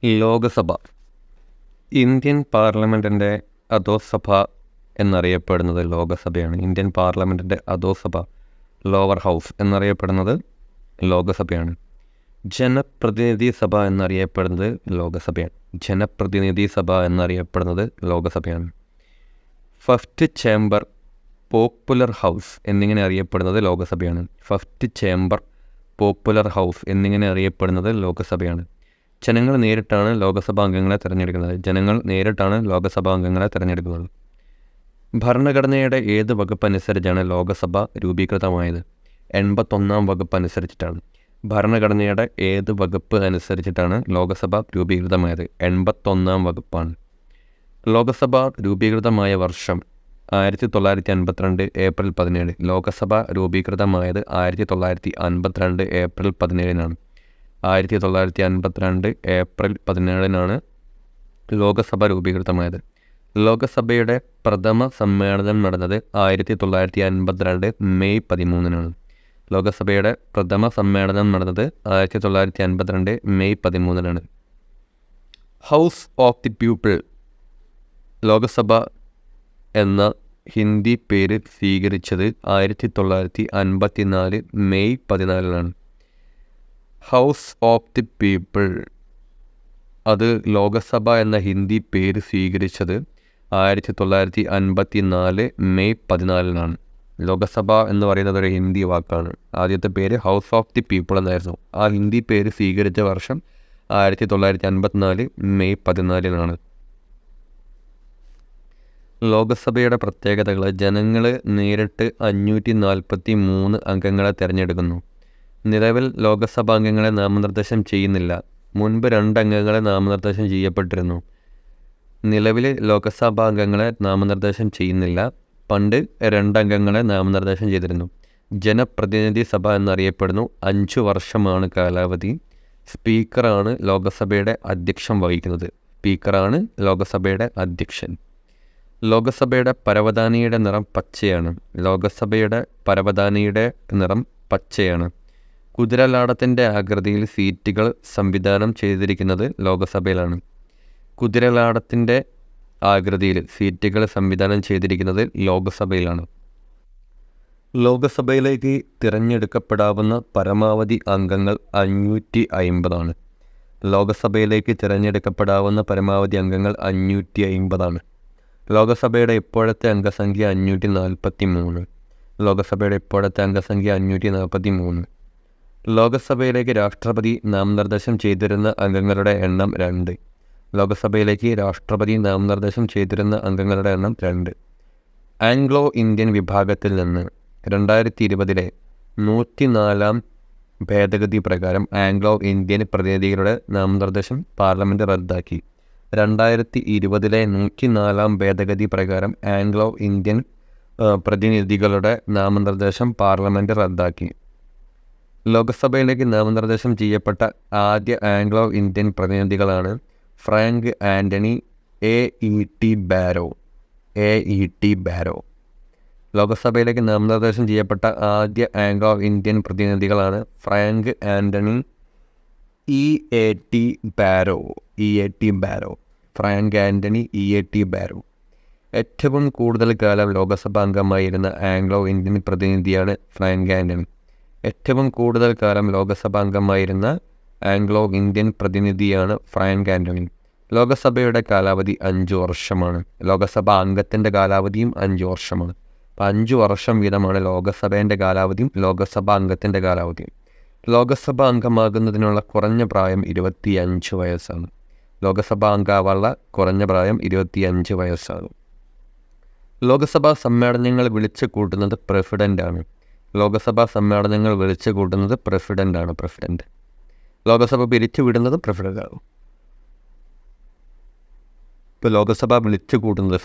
Lok Sabha Indian പാർലമെൻറ്റിൻ്റെ അധോസഭ എന്നറിയപ്പെടുന്നത് ലോകസഭയാണ്. Indian പാർലമെൻറ്റിൻ്റെ അധോസഭ lower house എന്നറിയപ്പെടുന്നത് ലോകസഭയാണ്. ജനപ്രതിനിധി സഭ എന്നറിയപ്പെടുന്നത് ലോകസഭയാണ്. ജനപ്രതിനിധി സഭ എന്നറിയപ്പെടുന്നത് ലോകസഭയാണ്. ഫസ്റ്റ് ചേംബർ, പോപ്പുലർ ഹൗസ് എന്നിങ്ങനെ അറിയപ്പെടുന്നത് ലോകസഭയാണ്. ഫസ്റ്റ് ചേംബർ, പോപ്പുലർ ഹൗസ് എന്നിങ്ങനെ അറിയപ്പെടുന്നത് ലോകസഭയാണ്. ജനങ്ങൾ നേരിട്ടാണ് ലോകസഭാ അംഗങ്ങളെ തിരഞ്ഞെടുക്കുന്നത്. ഭരണഘടനയുടെ ഏത് വകുപ്പ് അനുസരിച്ചാണ് ലോകസഭ രൂപീകൃതമായത്? 81-ാം വകുപ്പ് അനുസരിച്ചിട്ടാണ്. ഭരണഘടനയുടെ ഏത് വകുപ്പ് അനുസരിച്ചിട്ടാണ് ലോകസഭ രൂപീകൃതമായത്? 81-ാം വകുപ്പാണ്. ലോകസഭ രൂപീകൃതമായ വർഷം 1952 ഏപ്രിൽ 17. ലോകസഭ രൂപീകൃതമായത് 1952 ഏപ്രിൽ 17-നാണ്. 1952 ഏപ്രിൽ 17-നാണ് ലോകസഭ രൂപീകൃതമായത്. ലോകസഭയുടെ പ്രഥമ സമ്മേളനം നടന്നത് 1952 മെയ് 13-നാണ്. ലോകസഭയുടെ പ്രഥമ സമ്മേളനം നടന്നത് 1952 മെയ് 13-നാണ്. House of the people Lok Sabha എന്ന ഹിന്ദി പേര് സ്വീകരിച്ചത് 1954 മെയ് 14-നാണ്. ഹൗസ് ഓഫ് ദി പീപ്പിൾ അത് ലോകസഭ എന്ന ഹിന്ദി പേര് സ്വീകരിച്ചത് 1954 മെയ് 14-നാണ്. ലോകസഭ എന്ന് പറയുന്നത് ഒരു ഹിന്ദി വാക്കാണ്. ആദ്യത്തെ പേര് ഹൗസ് ഓഫ് ദി പീപ്പിൾ എന്നായിരുന്നു. ആ ഹിന്ദി പേര് സ്വീകരിച്ച വർഷം 1954 മെയ് 14-നാണ്. ലോകസഭയുടെ പ്രത്യേകതകൾ: ജനങ്ങൾ നേരിട്ട് 543 അംഗങ്ങളെ തിരഞ്ഞെടുക്കുന്നു. നിലവിൽ ലോകസഭാ അംഗങ്ങളെ നാമനിർദ്ദേശം ചെയ്യുന്നില്ല. മുൻപ് 2 അംഗങ്ങളെ നാമനിർദ്ദേശം ചെയ്യപ്പെട്ടിരുന്നു. നിലവിൽ ലോകസഭാ അംഗങ്ങളെ നാമനിർദ്ദേശം ചെയ്യുന്നില്ല. പണ്ട് 2 അംഗങ്ങളെ നാമനിർദ്ദേശം ചെയ്തിരുന്നു. ജനപ്രതിനിധി സഭ എന്നറിയപ്പെടുന്നു. 5 വർഷമാണ് കാലാവധി. സ്പീക്കറാണ് ലോകസഭയുടെ അധ്യക്ഷം വഹിക്കുന്നത്. സ്പീക്കറാണ് ലോകസഭയുടെ അധ്യക്ഷൻ. ലോകസഭയുടെ പരവതാനിയുടെ നിറം പച്ചയാണ്. ലോകസഭയുടെ പരവതാനിയുടെ നിറം പച്ചയാണ്. കുതിരലാടത്തിൻ്റെ ആകൃതിയിൽ സീറ്റുകൾ സംവിധാനം ചെയ്തിരിക്കുന്നത് ലോകസഭയിലാണ്. കുതിരലാടത്തിൻ്റെ ആകൃതിയിൽ സീറ്റുകൾ സംവിധാനം ചെയ്തിരിക്കുന്നത് ലോകസഭയിലാണ്. ലോകസഭയിലേക്ക് തിരഞ്ഞെടുക്കപ്പെടാവുന്ന പരമാവധി അംഗങ്ങൾ 550 ആണ്. ലോകസഭയിലേക്ക് തിരഞ്ഞെടുക്കപ്പെടാവുന്ന പരമാവധി അംഗങ്ങൾ 550 ആണ്. ലോകസഭയുടെ ഇപ്പോഴത്തെ അംഗസംഖ്യ 543. ലോകസഭയുടെ ഇപ്പോഴത്തെ അംഗസംഖ്യ 543. ലോകസഭയിലേക്ക് രാഷ്ട്രപതി നാമനിർദ്ദേശം ചെയ്തിരുന്ന അംഗങ്ങളുടെ എണ്ണം 2. ലോകസഭയിലേക്ക് രാഷ്ട്രപതി നാമനിർദ്ദേശം ചെയ്തിരുന്ന അംഗങ്ങളുടെ എണ്ണം 2. ആംഗ്ലോ ഇന്ത്യൻ വിഭാഗത്തിൽ നിന്ന് 2020 104-ാം ഭേദഗതി പ്രകാരം ആംഗ്ലോ ഇന്ത്യൻ പ്രതിനിധികളുടെ നാമനിർദ്ദേശം പാർലമെൻറ്റ് റദ്ദാക്കി. 2020 104-ാം ഭേദഗതി പ്രകാരം ആംഗ്ലോ ഇന്ത്യൻ പ്രതിനിധികളുടെ നാമനിർദ്ദേശം പാർലമെൻറ്റ് റദ്ദാക്കി. ലോകസഭയിലേക്ക് നാമനിർദ്ദേശം ചെയ്യപ്പെട്ട ആദ്യ ആംഗ്ലോ ഇന്ത്യൻ പ്രതിനിധികളാണ് ഫ്രാങ്ക് ആൻ്റണി, എ.ഇ.ടി. ബാരോ. ലോകസഭയിലേക്ക് നാമനിർദ്ദേശം ചെയ്യപ്പെട്ട ആദ്യ Anglo Indian പ്രതിനിധികളാണ് Frank Antony, ഇ.എ.ടി. ബാരോ. Frank Antony, ഇ.എ.ടി. ബാരോ. ഏറ്റവും കൂടുതൽ കാലം ലോകസഭാ അംഗമായിരുന്ന ആംഗ്ലോ ഇന്ത്യൻ പ്രതിനിധിയാണ് ഫ്രാങ്ക് ആൻ്റണി. ഏറ്റവും കൂടുതൽ കാലം ലോകസഭാ അംഗമായിരുന്ന ആംഗ്ലോ ഇന്ത്യൻ പ്രതിനിധിയാണ് ഫ്രാങ്ക് ആൻ്റണി. ലോകസഭയുടെ കാലാവധി 5 വർഷമാണ്. ലോകസഭാ അംഗത്തിൻ്റെ കാലാവധിയും 5 വർഷമാണ്. 5 വർഷം വീതമാണ് ലോകസഭേൻ്റെ കാലാവധിയും ലോകസഭാ അംഗത്തിൻ്റെ കാലാവധിയും. ലോകസഭാ അംഗമാകുന്നതിനുള്ള കുറഞ്ഞ പ്രായം 25 വയസ്സാണ്. ലോകസഭാ അംഗമാവാനുള്ള കുറഞ്ഞ പ്രായം 25 വയസ്സാണ്. ലോകസഭാ സമ്മേളനങ്ങൾ വിളിച്ചു കൂട്ടുന്നത് പ്രസിഡൻ്റാണ്. ലോകസഭാ സമ്മേളനങ്ങൾ വിളിച്ചു കൂട്ടുന്നത് പ്രസിഡൻ്റ്. ലോകസഭ പിരിച്ചുവിടുന്നത് പ്രസിഡൻ്റാണ്. ഇപ്പോൾ ലോകസഭ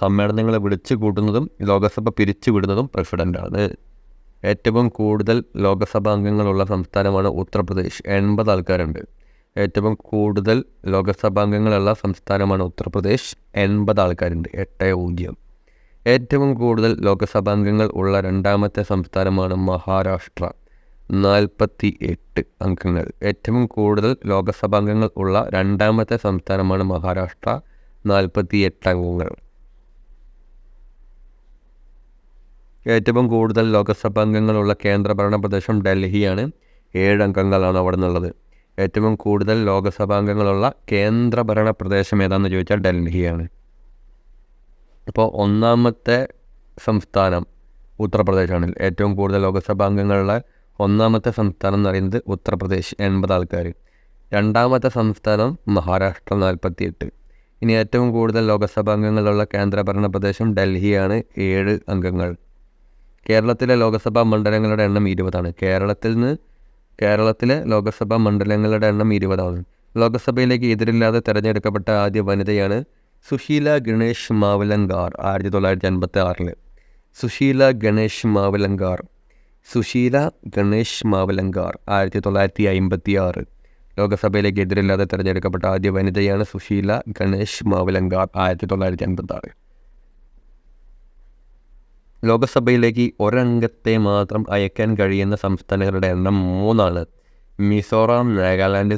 സമ്മേളനങ്ങൾ വിളിച്ചു കൂട്ടുന്നതും ലോകസഭ പിരിച്ചുവിടുന്നതും പ്രസിഡൻ്റാണ്. ഏറ്റവും കൂടുതൽ ലോകസഭാ അംഗങ്ങളുള്ള സംസ്ഥാനമാണ് ഉത്തർപ്രദേശ്. 80 ആൾക്കാരുണ്ട്. ഏറ്റവും കൂടുതൽ ലോകസഭാ അംഗങ്ങളുള്ള സംസ്ഥാനമാണ് ഉത്തർപ്രദേശ്. 80 ആൾക്കാരുണ്ട്. 80. ഏറ്റവും കൂടുതൽ ലോകസഭാംഗങ്ങൾ ഉള്ള 2ാമത്തെ സംസ്ഥാനമാണ് മഹാരാഷ്ട്ര. 48 അംഗങ്ങൾ. ഏറ്റവും കൂടുതൽ ലോകസഭാംഗങ്ങൾ ഉള്ള രണ്ടാമത്തെ സംസ്ഥാനമാണ് മഹാരാഷ്ട്ര, 48 അംഗങ്ങൾ. ഏറ്റവും കൂടുതൽ ലോകസഭാംഗങ്ങളുള്ള കേന്ദ്രഭരണ പ്രദേശം ഡൽഹിയാണ്, 7 അംഗങ്ങളാണ് അവിടെ നിന്നുള്ളത്. ഏറ്റവും കൂടുതൽ ലോകസഭാംഗങ്ങളുള്ള കേന്ദ്രഭരണ പ്രദേശം ഏതാണെന്ന് ചോദിച്ചാൽ ഡൽഹിയാണ്. അപ്പോൾ ഒന്നാമത്തെ സംസ്ഥാനം ഉത്തർപ്രദേശാണ്. ഏറ്റവും കൂടുതൽ ലോകസഭാംഗങ്ങളുള്ള ഒന്നാമത്തെ സംസ്ഥാനം എന്ന് പറയുന്നത് ഉത്തർപ്രദേശ്, 80 ആൾക്കാർ. രണ്ടാമത്തെ സംസ്ഥാനം മഹാരാഷ്ട്ര, 48. ഇനി ഏറ്റവും കൂടുതൽ ലോകസഭാംഗങ്ങളുള്ള കേന്ദ്രഭരണ പ്രദേശം ഡൽഹിയാണ്, 7 അംഗങ്ങൾ. കേരളത്തിലെ ലോകസഭാ മണ്ഡലങ്ങളുടെ എണ്ണം 20ആണ്. കേരളത്തിലെ ലോകസഭാ മണ്ഡലങ്ങളുടെ എണ്ണം 20ആണ്. ലോകസഭയിലേക്ക് എതിരില്ലാതെ തിരഞ്ഞെടുക്കപ്പെട്ട ആദ്യ വനിതയാണ് സുശീല ഗണേഷ് മാവലങ്കാർ, 1956. സുശീല ഗണേഷ് മാവലങ്കാർ 1956. ലോകസഭയിലേക്ക് എതിരില്ലാതെ തിരഞ്ഞെടുക്കപ്പെട്ട ആദ്യ വനിതയാണ് സുശീല ഗണേഷ് മാവലങ്കാർ, 1956. ലോകസഭയിലേക്ക് ഒരംഗത്തെ മാത്രം അയക്കാൻ കഴിയുന്ന സംസ്ഥാനങ്ങളുടെ എണ്ണം 3ആണ്. മിസോറാം, നാഗാലാൻഡ്,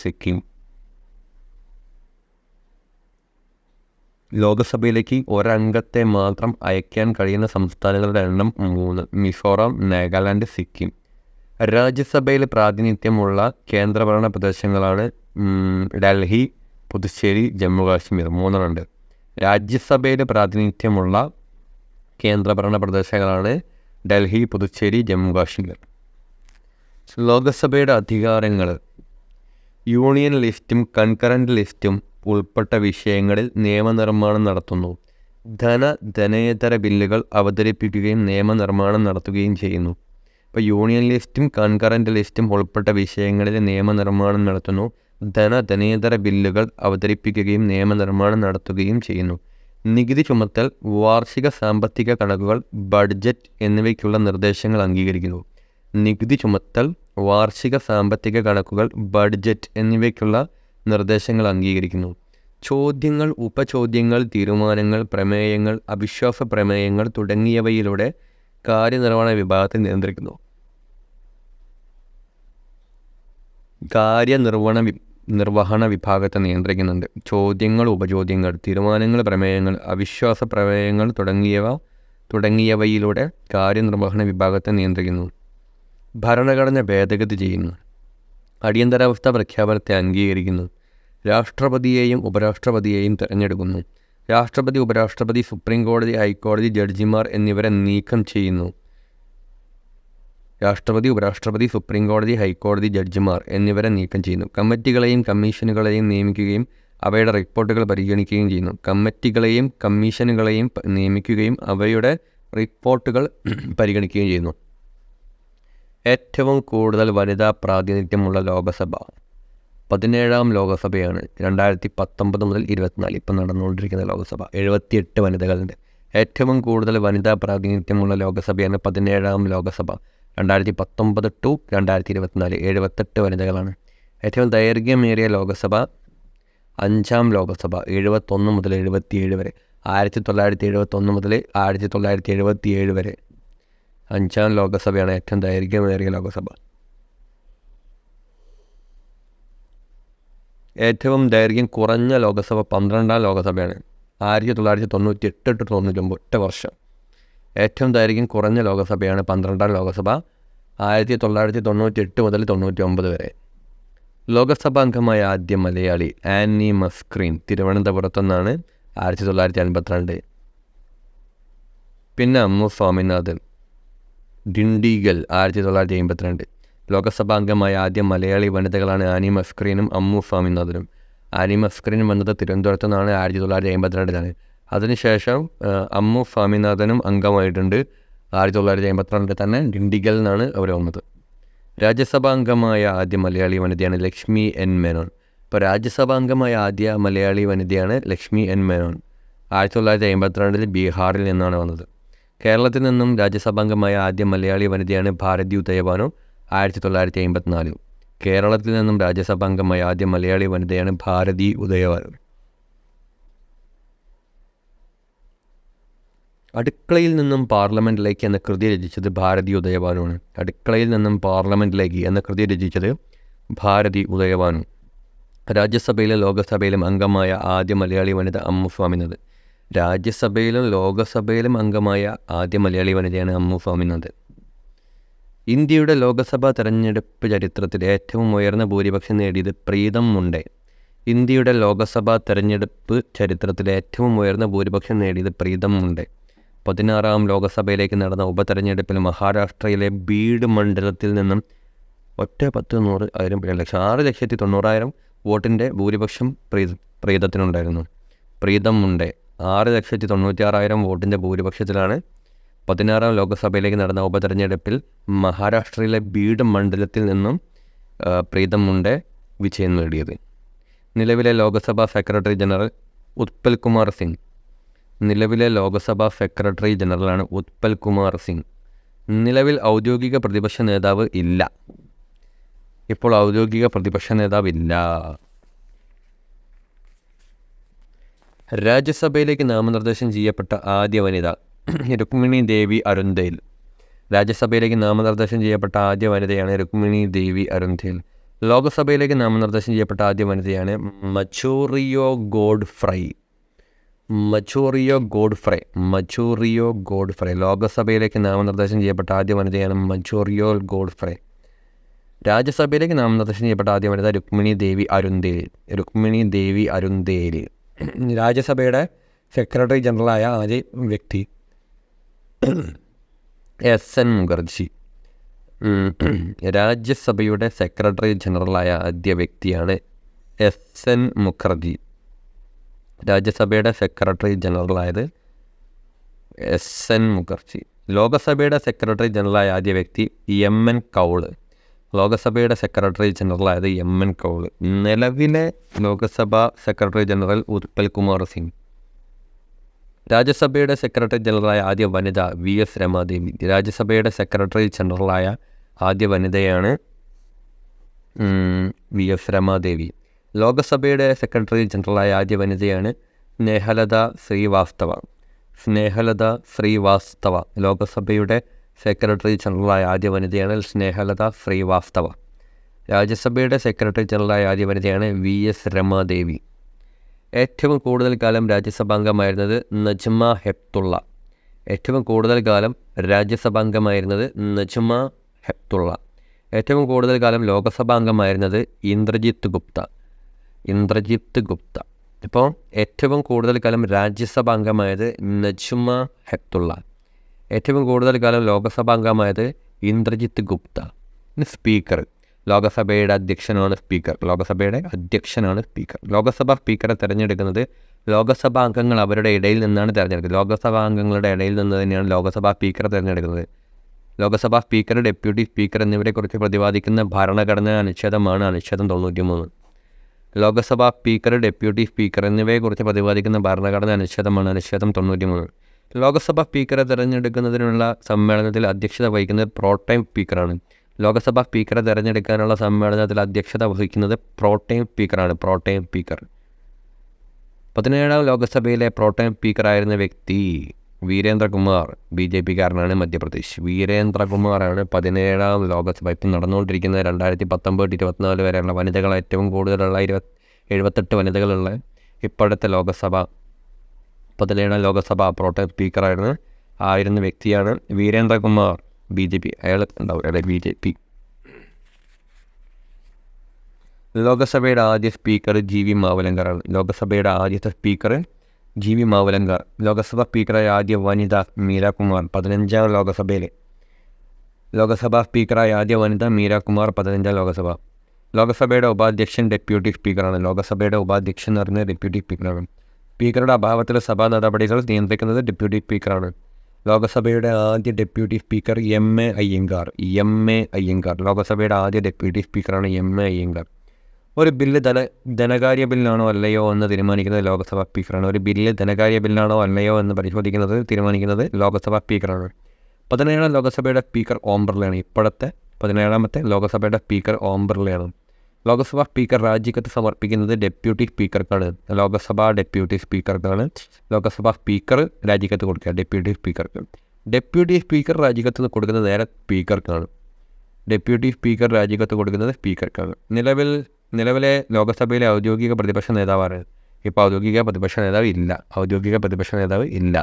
സിക്കിം. ലോകസഭയിലേക്ക് ഒരംഗത്തെ മാത്രം അയക്കാൻ കഴിയുന്ന സംസ്ഥാനങ്ങളുടെ എണ്ണം 3: മിസോറാം, നാഗാലാൻഡ്, സിക്കിം. രാജ്യസഭയിൽ പ്രാതിനിധ്യമുള്ള കേന്ദ്രഭരണ പ്രദേശങ്ങളാണ് ഡൽഹി, പുതുച്ചേരി, ജമ്മു കാശ്മീർ. 3 രാജ്യസഭയിൽ പ്രാതിനിധ്യമുള്ള കേന്ദ്രഭരണ പ്രദേശങ്ങളാണ് ഡൽഹി, പുതുച്ചേരി, ജമ്മു കാശ്മീർ. ലോകസഭയുടെ അധികാരങ്ങൾ യൂണിയൻ ലിസ്റ്റും കൺകറൻറ്റ് ലിസ്റ്റും ഉൾപ്പെട്ട വിഷയങ്ങളിൽ നിയമനിർമ്മാണം നടത്തുന്നു. ധനേതര ബില്ലുകൾ അവതരിപ്പിക്കുകയും നിയമനിർമ്മാണം നടത്തുകയും ചെയ്യുന്നു. ഇപ്പോൾ യൂണിയൻ ലിസ്റ്റും കൺകറൻറ്റ് ലിസ്റ്റും ഉൾപ്പെട്ട വിഷയങ്ങളിൽ നിയമനിർമ്മാണം നടത്തുന്നു. ധനേതര ബില്ലുകൾ അവതരിപ്പിക്കുകയും നിയമനിർമ്മാണം നടത്തുകയും ചെയ്യുന്നു. നികുതി ചുമത്തൽ, വാർഷിക സാമ്പത്തിക കണക്കുകൾ, ബഡ്ജറ്റ് എന്നിവയ്ക്കുള്ള നിർദ്ദേശങ്ങൾ അംഗീകരിക്കുന്നു. നികുതി ചുമത്തൽ, വാർഷിക സാമ്പത്തിക കണക്കുകൾ, ബഡ്ജറ്റ് എന്നിവയ്ക്കുള്ള നിർദ്ദേശങ്ങൾ അംഗീകരിക്കുന്നു. ചോദ്യങ്ങൾ, ഉപചോദ്യങ്ങൾ, തീരുമാനങ്ങൾ, പ്രമേയങ്ങൾ, അവിശ്വാസ പ്രമേയങ്ങൾ തുടങ്ങിയവയിലൂടെ കാര്യനിർവഹണ വിഭാഗത്തെ നിയന്ത്രിക്കുന്നു. നിർവഹണ വിഭാഗത്തെ നിയന്ത്രിക്കുന്നുണ്ട്. ചോദ്യങ്ങൾ, ഉപചോദ്യങ്ങൾ, തീരുമാനങ്ങൾ, പ്രമേയങ്ങൾ, അവിശ്വാസ പ്രമേയങ്ങൾ തുടങ്ങിയവയിലൂടെ കാര്യനിർവഹണ വിഭാഗത്തെ നിയന്ത്രിക്കുന്നു. ഭരണഘടന ഭേദഗതി ചെയ്യുന്നു. അടിയന്തരാവസ്ഥ പ്രഖ്യാപനത്തെ അംഗീകരിക്കുന്നു. രാഷ്ട്രപതിയെയും ഉപരാഷ്ട്രപതിയെയും തിരഞ്ഞെടുക്കുന്നു. രാഷ്ട്രപതി, ഉപരാഷ്ട്രപതി, സുപ്രീം കോടതി, ഹൈക്കോടതി ജഡ്ജിമാർ എന്നിവരെ നീക്കം ചെയ്യുന്നു. കമ്മിറ്റികളെയും കമ്മീഷനുകളെയും നിയമിക്കുകയും അവയുടെ റിപ്പോർട്ടുകൾ പരിഗണിക്കുകയും ചെയ്യുന്നു. ഏറ്റവും കൂടുതൽ വനിതാ പ്രാതിനിധ്യമുള്ള ലോകസഭ 17ാം ലോകസഭയാണ്. 2019 മുതൽ 24 ഇപ്പം നടന്നുകൊണ്ടിരിക്കുന്ന ലോകസഭ. 78 വനിതകളുണ്ട്. ഏറ്റവും കൂടുതൽ വനിതാ പ്രാതിനിധ്യമുള്ള ലോകസഭയാണ് 17ാം ലോകസഭ. 2019 to 2024 78 വനിതകളാണ്. ഏറ്റവും ദൈർഘ്യമേറിയ ലോകസഭ 5ാം ലോകസഭ, 71 മുതൽ 77 വരെ. 1971 മുതൽ 1977 വരെ 5ാം ലോകസഭയാണ് ഏറ്റവും ദൈർഘ്യമേറിയ ലോകസഭ. ഏറ്റവും ദൈർഘ്യം കുറഞ്ഞ ലോകസഭ 12ാം ലോകസഭയാണ്. 1998 to 99 8 വർഷം. ഏറ്റവും ദൈർഘ്യം കുറഞ്ഞ ലോകസഭയാണ് 12ാം ലോകസഭ, 1998 മുതൽ 99 വരെ. ലോകസഭാംഗമായ ആദ്യ മലയാളി ആനി മസ്ക്രീൻ, തിരുവനന്തപുരത്തു നിന്നാണ്, 1952. പിന്നെ അമ്മു സ്വാമിനാഥൻ, ഡിണ്ടിഗൽ, 1952. ലോകസഭാംഗമായ ആദ്യ മലയാളി വനിതകളാണ് ആനി മസ്ക്രീനും അമ്മു സ്വാമിനാഥനും. ആനി മസ്ക്രീൻ വന്നത് തിരുവനന്തപുരത്തു നിന്നാണ്, 1952. അതിനുശേഷം അമ്മു സ്വാമിനാഥനും അംഗമായിട്ടുണ്ട്. 1952 തന്നെ ഡിണ്ടിഗലിൽ നിന്നാണ് അവർ വന്നത്. രാജ്യസഭാംഗമായ ആദ്യ മലയാളി വനിതയാണ് ലക്ഷ്മി എൻ മേനോൻ. ഇപ്പോൾ രാജ്യസഭാംഗമായ ആദ്യ മലയാളി വനിതയാണ് ലക്ഷ്മി എൻ മേനോൻ. 1952 ബീഹാറിൽ നിന്നാണ് വന്നത്. കേരളത്തിൽ നിന്നും രാജ്യസഭാംഗമായ ആദ്യ മലയാളി വനിതയാണ് ഭാരതി ഉദയഭാനു, 1954. കേരളത്തിൽ നിന്നും രാജ്യസഭാംഗമായ ആദ്യ മലയാളി വനിതയാണ് ഭാരതി ഉദയഭാനു. അടുക്കളയിൽ നിന്നും പാർലമെൻറ്റിലേക്ക് എന്ന കൃതി രചിച്ചത് ഭാരതി ഉദയഭാനുവാണ്. അടുക്കളയിൽ നിന്നും പാർലമെൻറ്റിലേക്ക് എന്ന കൃതി രചിച്ചത് ഭാരതി ഉദയഭാനു. രാജ്യസഭയിലും ലോകസഭയിലും അംഗമായ ആദ്യ മലയാളി വനിത അമ്മു സ്വാമിനാഥൻ. രാജ്യസഭയിലും ലോകസഭയിലും അംഗമായ ആദ്യ മലയാളി വനിതയാണ് അമ്മു സ്വാമിനാഥൻ. ഇന്ത്യയുടെ ലോകസഭാ തെരഞ്ഞെടുപ്പ് ചരിത്രത്തിൽ ഏറ്റവും ഉയർന്ന ഭൂരിപക്ഷം നേടിയത് പ്രീതം മുണ്ടെ. ഇന്ത്യയുടെ ലോകസഭാ തെരഞ്ഞെടുപ്പ് ചരിത്രത്തിൽ ഏറ്റവും ഉയർന്ന ഭൂരിപക്ഷം നേടിയത് പ്രീതം മുണ്ടെ. 16ാം ലോകസഭയിലേക്ക് നടന്ന ഉപതെരഞ്ഞെടുപ്പിൽ മഹാരാഷ്ട്രയിലെ ബീഡ് മണ്ഡലത്തിൽ നിന്നും 6,90,000 വോട്ടിൻ്റെ ഭൂരിപക്ഷം പ്രീതത്തിനുണ്ടായിരുന്നു. പ്രീതം മുണ്ടെ 6,96,000 വോട്ടിൻ്റെ ഭൂരിപക്ഷത്തിലാണ് 16ാം ലോകസഭയിലേക്ക് നടന്ന ഉപതെരഞ്ഞെടുപ്പിൽ മഹാരാഷ്ട്രയിലെ ബീഡ് മണ്ഡലത്തിൽ നിന്നും പ്രീതം മുണ്ടെ വിജയം നേടിയത്. നിലവിലെ ലോകസഭാ സെക്രട്ടറി ജനറൽ ഉത്പൽ കുമാർ സിംഗ്. നിലവിലെ ലോകസഭാ സെക്രട്ടറി ജനറലാണ് ഉത്പൽ കുമാർ സിംഗ്. നിലവിൽ ഔദ്യോഗിക പ്രതിപക്ഷ നേതാവ് ഇല്ല. ഇപ്പോൾ ഔദ്യോഗിക പ്രതിപക്ഷ നേതാവ് ഇല്ല. രാജ്യസഭയിലേക്ക് നാമനിർദ്ദേശം ചെയ്യപ്പെട്ട ആദ്യ വനിത രുക്മിണി ദേവി അരുന്ധേൽ. രാജ്യസഭയിലേക്ക് നാമനിർദ്ദേശം ചെയ്യപ്പെട്ട ആദ്യ വനിതയാണ് രുക്മിണി ദേവി അരുന്ധേൽ. ലോകസഭയിലേക്ക് നാമനിർദ്ദേശം ചെയ്യപ്പെട്ട ആദ്യ വനിതയാണ് മച്ചോറിയോ ഗോഡ്ഫ്രൈ. ലോകസഭയിലേക്ക് നാമനിർദ്ദേശം ചെയ്യപ്പെട്ട ആദ്യ വനിതയാണ് മച്ചോറിയോ ഗോഡ്ഫ്രൈ. രാജ്യസഭയിലേക്ക് നാമനിർദ്ദേശം ചെയ്യപ്പെട്ട ആദ്യ വനിത രുക്മിണി ദേവി അരുന്ധേൽ. രാജ്യസഭയുടെ സെക്രട്ടറി ജനറലായ ആദ്യ വ്യക്തി SN മുഖർജി. രാജ്യസഭയുടെ സെക്രട്ടറി ജനറലായ ആദ്യ വ്യക്തിയാണ് SN മുഖർജി. രാജ്യസഭയുടെ സെക്രട്ടറി ജനറലായത് SN മുഖർജി. ലോകസഭയുടെ സെക്രട്ടറി ജനറലായ ആദ്യ വ്യക്തി MN കൗൾ. ലോകസഭയുടെ സെക്രട്ടറി ജനറലായത് MN കൗൾ. നിലവിലെ ലോകസഭാ സെക്രട്ടറി ജനറൽ ഉത്പൽ കുമാർ സിംഗ്. രാജ്യസഭയുടെ സെക്രട്ടറി ജനറലായ ആദ്യ വനിത VS രമാദേവി. രാജ്യസഭയുടെ സെക്രട്ടറി ജനറലായ ആദ്യ വനിതയാണ് VS രമാദേവി. ലോകസഭയുടെ സെക്രട്ടറി ജനറലായ ആദ്യ വനിതയാണ് സ്നേഹലത ശ്രീവാസ്തവ. ലോകസഭയുടെ സെക്രട്ടറി ജനറലായ ആദ്യ വനിതയാണ് സ്നേഹലത ശ്രീവാസ്തവ. രാജ്യസഭയുടെ സെക്രട്ടറി ജനറലായ ആദ്യ വനിതയാണ് VS രമാദേവി. ഏറ്റവും കൂടുതൽ കാലം രാജ്യസഭാംഗമായിരുന്നത് നജ്മ ഹെപ്തുള്ള. ഏറ്റവും കൂടുതൽ കാലം രാജ്യസഭാംഗമായിരുന്നത് നജ്മ ഹെപ്തുള്ള. ഏറ്റവും കൂടുതൽ കാലം ലോകസഭാംഗമായിരുന്നത് ഇന്ദ്രജിത്ത് ഗുപ്ത. ഇപ്പോൾ ഏറ്റവും കൂടുതൽ കാലം രാജ്യസഭാംഗമായത് നജ്മ ഹെപ്തുള്ള. ഏറ്റവും കൂടുതൽ കാലം ലോകസഭാംഗമായത് ഇന്ദ്രജിത്ത് ഗുപ്ത. സ്പീക്കർ ലോകസഭയുടെ അധ്യക്ഷനാണ് സ്പീക്കർ. ലോകസഭാ സ്പീക്കറെ തിരഞ്ഞെടുക്കുന്നത് ലോകസഭാ അംഗങ്ങൾ അവരുടെ ഇടയിൽ നിന്നാണ് തിരഞ്ഞെടുക്കുന്നത്. ലോകസഭാ അംഗങ്ങളുടെ ഇടയിൽ നിന്ന് തന്നെയാണ് ലോകസഭാ സ്പീക്കറെ തിരഞ്ഞെടുക്കുന്നത്. ലോകസഭാ സ്പീക്കർ, ഡെപ്യൂട്ടി സ്പീക്കർ എന്നിവരെക്കുറിച്ച് പ്രതിപാദിക്കുന്ന ഭരണഘടനാ അനുച്ഛേദമാണ് അനുച്ഛേദം 93. ലോകസഭാ സ്പീക്കർ, ഡെപ്യൂട്ടി സ്പീക്കർ എന്നിവയെക്കുറിച്ച് പ്രതിപാദിക്കുന്ന ഭരണഘടനാ അനുച്ഛേദമാണ് അനുച്ഛേദം 93. ലോകസഭാ സ്പീക്കറെ തിരഞ്ഞെടുക്കുന്നതിനുള്ള സമ്മേളനത്തിൽ അധ്യക്ഷത വഹിക്കുന്നത് പ്രോടൈം സ്പീക്കറാണ്. ലോകസഭാ സ്പീക്കറെ തിരഞ്ഞെടുക്കാനുള്ള സമ്മേളനത്തിൽ അധ്യക്ഷത വഹിക്കുന്നത് പ്രോടൈം സ്പീക്കർ. 17ാം ലോകസഭയിലെ പ്രോടൈം സ്പീക്കറായിരുന്ന വ്യക്തി വീരേന്ദ്രകുമാർ, BJP-കാരനാണ്, മധ്യപ്രദേശ്. വീരേന്ദ്രകുമാറാണ് 17ാം ലോകസഭ. ഇപ്പം നടന്നുകൊണ്ടിരിക്കുന്ന 2019-24 വരെയുള്ള വനിതകൾ ഏറ്റവും കൂടുതലുള്ള 78 വനിതകളുള്ള ഇപ്പോഴത്തെ ലോകസഭ 17ാം ലോകസഭ പ്രോടൈം സ്പീക്കറായിരുന്ന വ്യക്തിയാണ് വീരേന്ദ്രകുമാർ, BJP. അയാൾ ഉണ്ടാവും BJP. ലോകസഭയുടെ ആദ്യ സ്പീക്കർ GV മാവലങ്കറാണ്. ലോകസഭയുടെ ആദ്യത്തെ സ്പീക്കർ GV മാവലങ്കർ. ലോകസഭാ സ്പീക്കറായ ആദ്യ വനിത മീരാകുമാർ, 15ാം ലോകസഭയിൽ. ലോകസഭാ സ്പീക്കറായ ആദ്യ വനിത മീരാകുമാർ, 15ാം ലോകസഭ. ലോകസഭയുടെ ഉപാധ്യക്ഷൻ ഡെപ്യൂട്ടി സ്പീക്കറാണ്. ലോകസഭയുടെ ഉപാധ്യക്ഷൻ എന്ന് പറയുന്നത് ഡെപ്യൂട്ടി സ്പീക്കറാണ്. സ്പീക്കറുടെ അഭാവത്തിൽ സഭാ നടപടികൾ നിയന്ത്രിക്കുന്നത് ഡെപ്യൂട്ടി സ്പീക്കറാണ്. ലോകസഭയുടെ ആദ്യ ഡെപ്യൂട്ടി സ്പീക്കർ MA അയ്യങ്കാർ. ലോകസഭയുടെ ആദ്യ ഡെപ്യൂട്ടി സ്പീക്കറാണ് MA അയ്യങ്കാർ. ഒരു ബില്ല് ധനകാര്യ ബില്ലാണോ അല്ലയോ എന്ന് തീരുമാനിക്കുന്നത് ലോകസഭാ സ്പീക്കറാണ്. ഒരു ബില്ല് ധനകാര്യ ബില്ലാണോ അല്ലയോ എന്ന് തീരുമാനിക്കുന്നത് ലോകസഭാ സ്പീക്കറാണ്. 17ാം ലോകസഭയുടെ സ്പീക്കർ ഓം ബിർളയാണ്. ഇപ്പോഴത്തെ 17ാമത്തെ ലോകസഭയുടെ സ്പീക്കർ ഓം ബിർളയാണ്. ലോക്സഭാ സ്പീക്കർ രാജിക്കത്ത് സമർപ്പിക്കുന്നത് ഡെപ്യൂട്ടി സ്പീക്കർക്കാണ്. ലോക്സഭാ ഡെപ്യൂട്ടി സ്പീക്കർക്കാണ് ലോക്സഭാ സ്പീക്കർ രാജിക്കത്ത് കൊടുക്കുക, ഡെപ്യൂട്ടി സ്പീക്കർക്ക്. ഡെപ്യൂട്ടി സ്പീക്കർ രാജിക്കത്ത് കൊടുക്കുന്നത് നേരെ സ്പീക്കർക്കാണ്. ഡെപ്യൂട്ടി സ്പീക്കർ രാജിക്കത്ത് കൊടുക്കുന്നത് സ്പീക്കർക്കാണ്. നിലവിലെ ലോക്സഭയിലെ ഔദ്യോഗിക പ്രതിപക്ഷ നേതാവാണ്. ഇപ്പോൾ ഔദ്യോഗിക പ്രതിപക്ഷ നേതാവ് ഇല്ല.